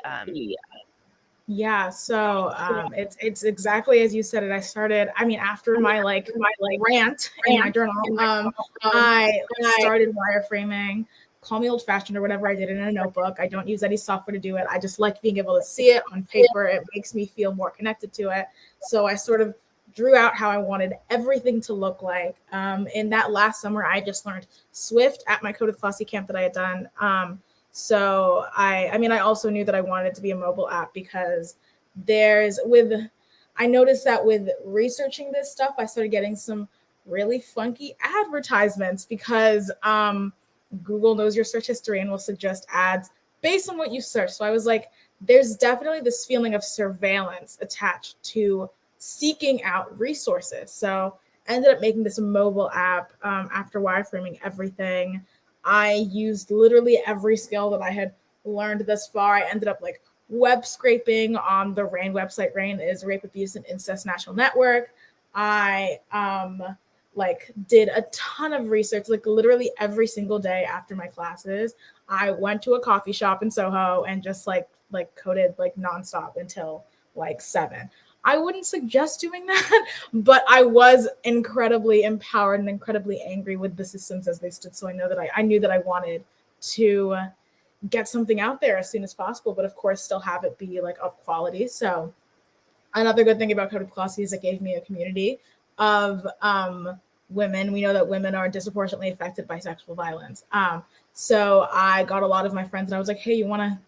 Yeah, so it's exactly as you said it. I started, I mean, after my rant in my journal, I started wireframing. Call me old fashioned or whatever. I did it in a notebook. I don't use any software to do it. I just like being able to see it on paper. It makes me feel more connected to it. So I sort of drew out how I wanted everything to look like. In that last summer, I just learned Swift at my Coded Classy camp that I had done. So I mean, I also knew that I wanted it to be a mobile app because I noticed that with researching this stuff, I started getting some really funky advertisements because Google knows your search history and will suggest ads based on what you search. So I was like, there's definitely this feeling of surveillance attached to seeking out resources. So I ended up making this mobile app after wireframing everything. I used literally every skill that I had learned thus far. I ended up like web scraping on the RAIN website. RAIN is Rape, Abuse, and Incest National Network. I like did a ton of research, like literally every single day after my classes. I went to a coffee shop in Soho and just like coded like nonstop until like 7. I wouldn't suggest doing that, but I was incredibly empowered and incredibly angry with the systems as they stood. So I knew that I wanted to get something out there as soon as possible, but of course still have it be like of quality. So another good thing about Coded Classy is it gave me a community of women. We know that women are disproportionately affected by sexual violence. So I got a lot of my friends and I was like, hey, you want to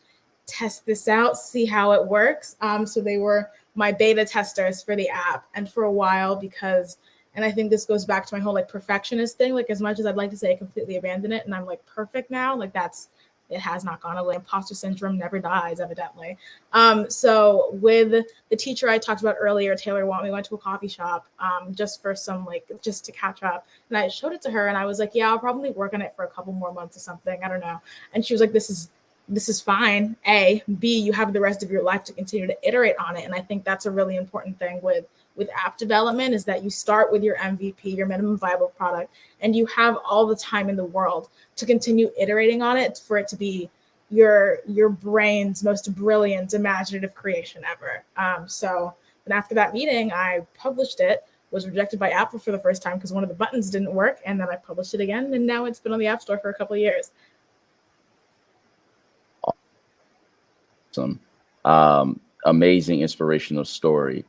test this out, see how it works? So they were my beta testers for the app. And for a while, and I think this goes back to my whole like perfectionist thing, like as much as I'd like to say I completely abandoned it and I'm like perfect now, like it has not gone away. Imposter syndrome never dies, evidently. So with the teacher I talked about earlier, Taylor we went to a coffee shop just to catch up. And I showed it to her and I was like, yeah, I'll probably work on it for a couple more months or something. I don't know. And she was like, this is fine. A, B, you have the rest of your life to continue to iterate on it. And I think that's a really important thing with app development is that you start with your MVP, your minimum viable product, and you have all the time in the world to continue iterating on it for it to be your brain's most brilliant imaginative creation ever. So then after that meeting, I published it, was rejected by Apple for the first time because one of the buttons didn't work. And then I published it again. And now it's been on the App Store for a couple of years. Awesome. Amazing inspirational story.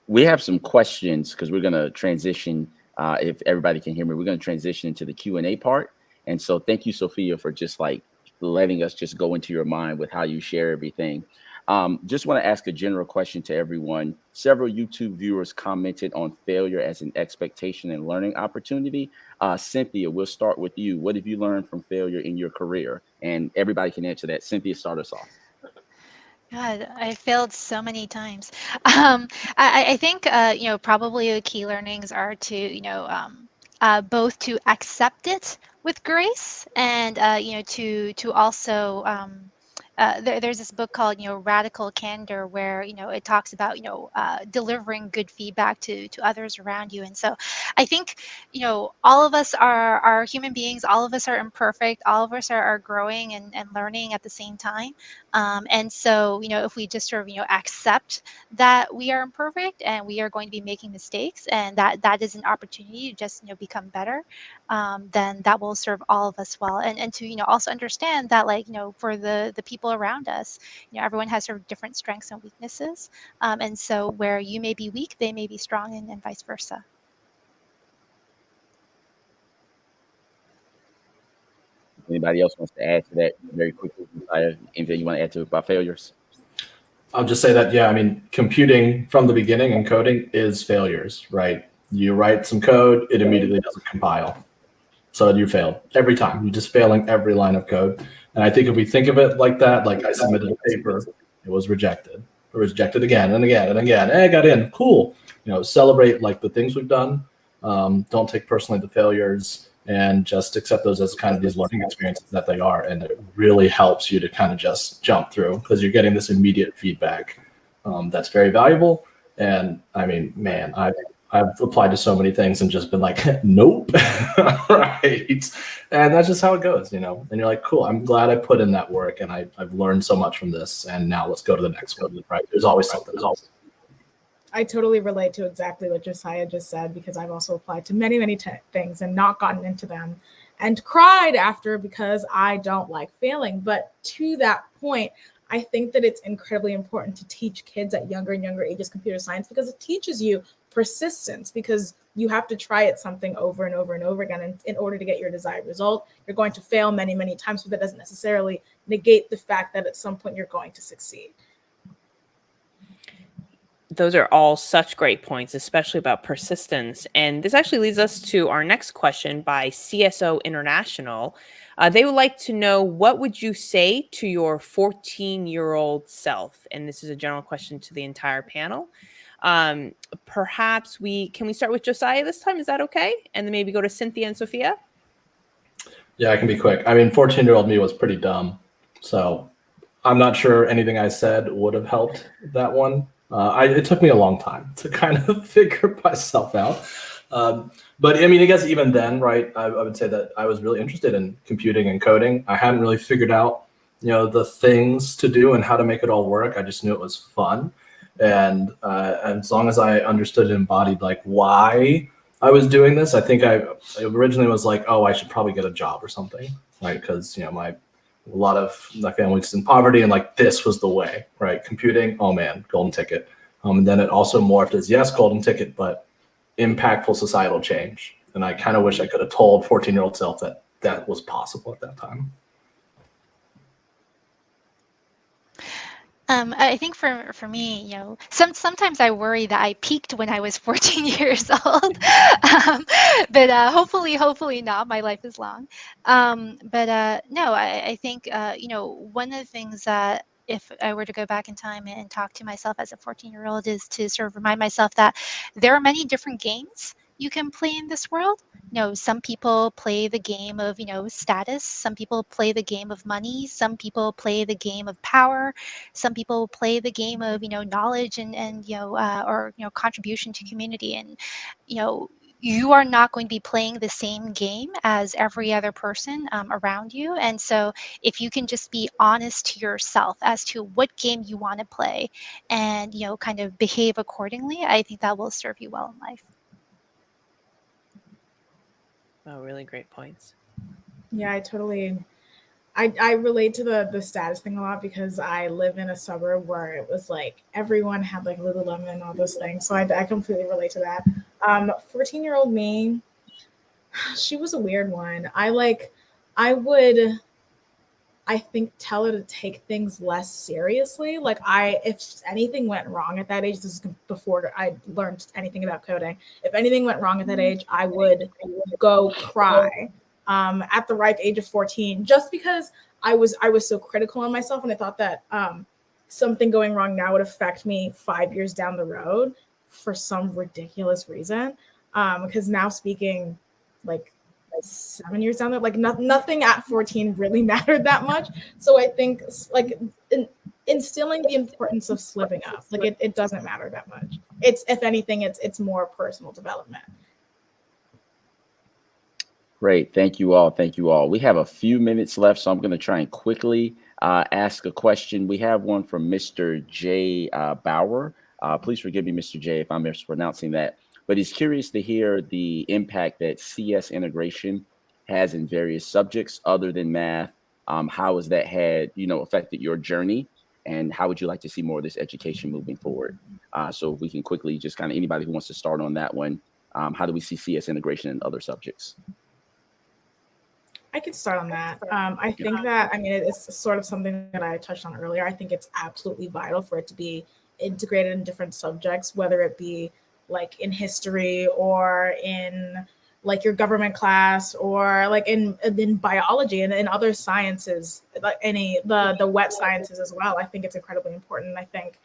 We have some questions because we're going to transition. If everybody can hear me, we're going to transition into the Q&A part. And so thank you, Sophia, for just like letting us just go into your mind with how you share everything. Just want to ask a general question to everyone. Several YouTube viewers commented on failure as an expectation and learning opportunity. Cynthia, we'll start with you. What have you learned from failure in your career? And everybody can answer that. Cynthia, start us off. God, I failed so many times. I think, probably the key learnings are to, both to accept it with grace and, to also, there's this book called, Radical Candor, where, it talks about, delivering good feedback to others around you. And so I think, all of us are human beings. All of us are imperfect. All of us are growing and learning at the same time. And so, if we just sort of, accept that we are imperfect and we are going to be making mistakes, and that is an opportunity to just, become better, then that will serve all of us well. And to, also understand that, like, for the people around us, everyone has sort of different strengths and weaknesses. And so where you may be weak, they may be strong, and vice versa. Anybody else wants to add to that very quickly? Anything you want to add to about failures? I'll just say that, yeah, I mean, computing from the beginning and coding is failures, right? You write some code, it immediately doesn't compile. So you failed every time. You're just failing every line of code. And I think if we think of it like that, like I submitted a paper, it was rejected. It was rejected again and again and again. Hey, I got in. Cool. Celebrate like the things we've done. Don't take personally the failures, and just accept those as kind of these learning experiences that they are. And it really helps you to kind of just jump through, because you're getting this immediate feedback that's very valuable. And I mean, man, I've applied to so many things and just been like, nope. Right. And that's just how it goes, and you're like, cool, I'm glad I put in that work, and I've learned so much from this, and now let's go to the next one, right? There's always something else. I totally relate to exactly what Josiah just said, because I've also applied to many, many things and not gotten into them and cried after, because I don't like failing. But to that point, I think that it's incredibly important to teach kids at younger and younger ages computer science, because it teaches you persistence, because you have to try at something over and over and over again. And in order to get your desired result, you're going to fail many, many times, but that doesn't necessarily negate the fact that at some point you're going to succeed. Those are all such great points, especially about persistence. And this actually leads us to our next question by CSO International. They would like to know, what would you say to your 14-year-old self? And this is a general question to the entire panel. Perhaps can we start with Josiah this time? Is that okay? And then maybe go to Cynthia and Sophia? Yeah, I can be quick. I mean, 14-year-old me was pretty dumb. So I'm not sure anything I said would have helped that one. It took me a long time to kind of figure myself out. But I mean, I guess even then, right, I would say that I was really interested in computing and coding. I hadn't really figured out, the things to do and how to make it all work. I just knew it was fun. And as long as I understood and embodied like why I was doing this, I think I originally was like, oh, I should probably get a job or something, right? Because, a lot of my family was in poverty, and like this was the way, right? Computing, oh man, golden ticket. And then it also morphed as, yes, golden ticket, but impactful societal change. And I kind of wish I could have told 14-year-old self that that was possible at that time. I think for me, sometimes I worry that I peaked when I was 14 years old, but hopefully not. My life is long. But no, I think, one of the things that, if I were to go back in time and talk to myself as a 14-year-old, is to sort of remind myself that there are many different games you can play in this world. Some people play the game of, status. Some people play the game of money. Some people play the game of power. Some people play the game of, knowledge and or contribution to community. And you are not going to be playing the same game as every other person around you. And so if you can just be honest to yourself as to what game you want to play, and kind of behave accordingly, I think that will serve you well in life. Oh, really great points. Yeah, I relate to the status thing a lot, because I live in a suburb where it was like everyone had like Lululemon and all those things. So I completely relate to that. 14-year-old me, she was a weird one. I would, I think, tell her to take things less seriously. Like if anything went wrong at that age, this is before I learned anything about coding. If anything went wrong at that age, I would go cry. At the ripe age of 14, just because I was so critical on myself, and I thought that something going wrong now would affect me 5 years down the road for some ridiculous reason. Because now speaking like 7 years down there, like nothing at 14 really mattered that much. So I think like instilling the importance of slipping up, like it doesn't matter that much. It's, if anything, it's more personal development. Great. Thank you all. Thank you all. We have a few minutes left, so I'm going to try and quickly ask a question. We have one from Mr. J. Bauer. Please forgive me, Mr. J, if I'm mispronouncing that. But he's curious to hear the impact that CS integration has in various subjects other than math. How has that had, affected your journey? And how would you like to see more of this education moving forward? So if we can quickly just kind of, anybody who wants to start on that one, how do we see CS integration in other subjects? I could start on that. I think that, it's sort of something that I touched on earlier. I think it's absolutely vital for it to be integrated in different subjects, whether it be like in history or in like your government class or like in biology and in other sciences, like the wet sciences as well. I think it's incredibly important. I think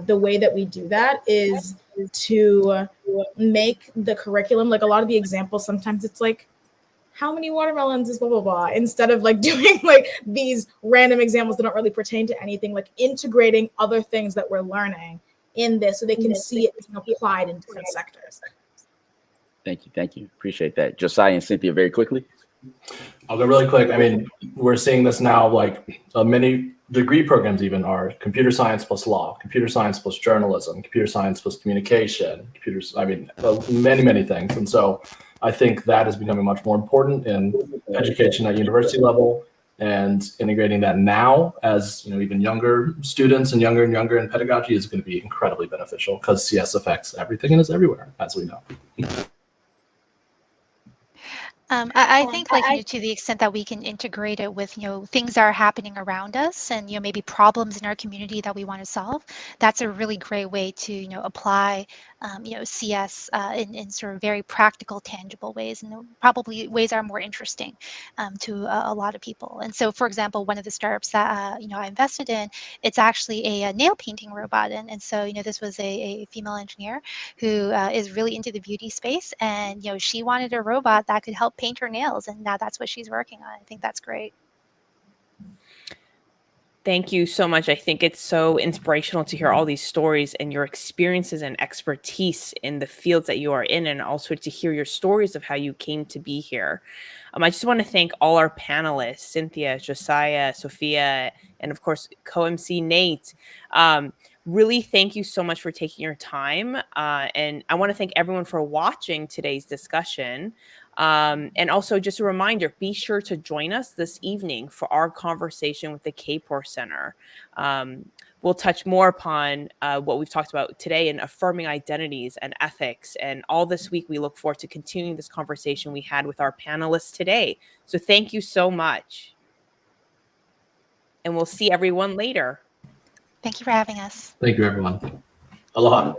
the way that we do that is to make the curriculum, like a lot of the examples, sometimes it's like, how many watermelons is blah, blah, blah, instead of like doing like these random examples that don't really pertain to anything, like integrating other things that we're learning in this so they can see it being applied in different sectors. Thank you. Thank you. Appreciate that. Josiah and Cynthia, very quickly. I'll go really quick. We're seeing this now, like many degree programs even are computer science plus law, computer science plus journalism, computer science plus communication, many, many things. And so I think that is becoming much more important in education at university level, and integrating that now as even younger students and younger in pedagogy is going to be incredibly beneficial, because CS affects everything and is everywhere, as we know. I think to the extent that we can integrate it with, things that are happening around us and, maybe problems in our community that we want to solve, that's a really great way to, apply, CS in sort of very practical, tangible ways, and probably ways that are more interesting to a lot of people. And so, for example, one of the startups that, I invested in, it's actually a nail painting robot. And so, this was a female engineer who is really into the beauty space, and, she wanted a robot that could help paint her nails, and now that's what she's working on. I think that's great. Thank you so much. I think it's so inspirational to hear all these stories and your experiences and expertise in the fields that you are in, and also to hear your stories of how you came to be here. I just want to thank all our panelists, Cynthia, Josiah, Sophia, and of course, co-MC Nate. Really, thank you so much for taking your time. And I want to thank everyone for watching today's discussion. And also just a reminder, be sure to join us this evening for our conversation with the Kapor Center. We'll touch more upon what we've talked about today in affirming identities and ethics. And all this week, we look forward to continuing this conversation we had with our panelists today. So thank you so much. And we'll see everyone later. Thank you for having us. Thank you, everyone. Aloha.